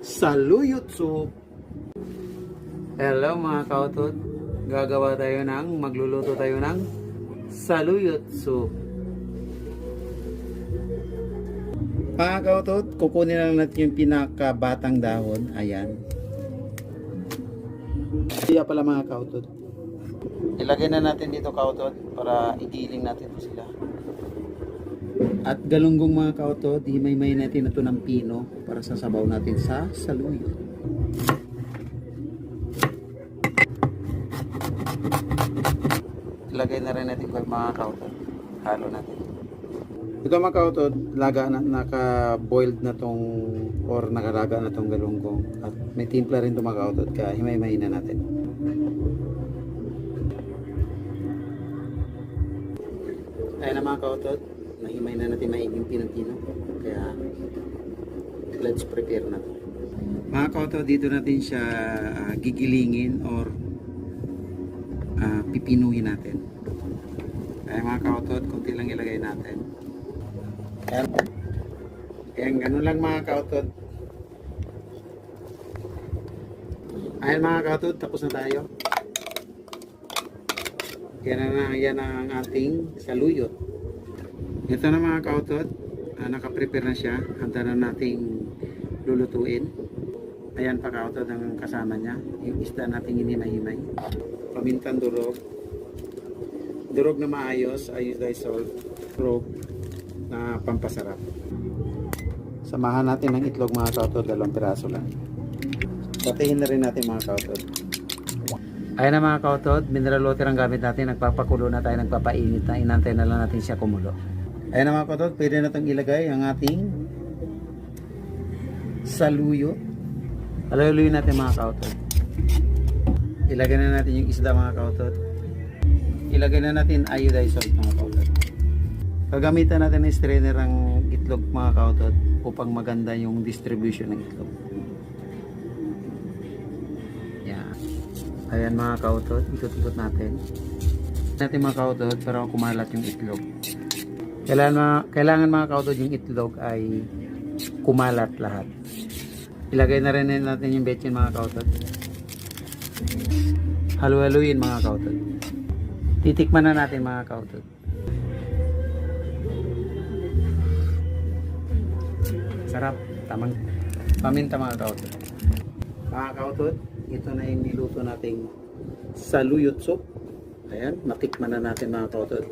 saluyot soup. Hello mga kautot, magluluto tayo ng saluyot soup. Mga kautot, kukunin lang natin yung pinakabatang dahon. Ayan. Kaya pala mga kautot, ilagay na natin dito kautot para igiling natin sila. At galunggong mga kautot, himay-may natin ito ng pino para sasabaw natin sa saluyot. Ilagay na rin natin mga kautot. Halo natin. Ito mga kautot, naka-boiled na tong or nakalaga na tong galunggong. At may timpla rin ito mga kautot, kaya himay-may na natin. Ayan na mga kautot, nahimay na natin maiging pinang-pino. Kaya let's prepare na. Mga kautot, dito natin siya gigilingin or pipinuhin natin. Kaya mga kautot, kunti lang ilagay natin. Ayan, ganun lang mga kautot. Ayan mga kautot, tapos na tayo. Yan ang ating saluyot. Ito na mga kautot, nakaprepare na siya. Handa na nating lulutuin. Ayan pa kautot ang kasama niya. Yung isda nating hinimay-himay. Pamintang durog. Durog na maayos, iodized salt, durog na pampasarap. Samahan natin ng itlog mga kautot, 2 piraso lang. Batihin na rin natin mga kautot. Ayan na mga kautot, mineral water ang gamit natin. Nagpapakulo na tayo, nagpapainit na. Inantay na lang natin siya kumulo. Ayan na mga kautot, pwede na itong ilagay ang ating saluyot. Alayuluin natin mga kautot. Ilagay na natin yung isda mga kautot. Ilagay na natin iodized salt mga kautot. Gagamitan natin ng strainer ang itlog mga kautot upang maganda yung distribution ng itlog. Yan. Ayan mga kautot, ikot-ikot natin. Mga kautot para kumalat yung itlog. Kailangan mga kautot yung itlog ay kumalat lahat. Ilagay na rin natin yung betchin mga kautot. Halu-haluin mga kautot. Titikman na natin mga kautot. Sarap, tamang paminta mga kautot. Mga kautot, ito na yung niluto nating saluyot soup. Ayan, matikman na natin mga kautot.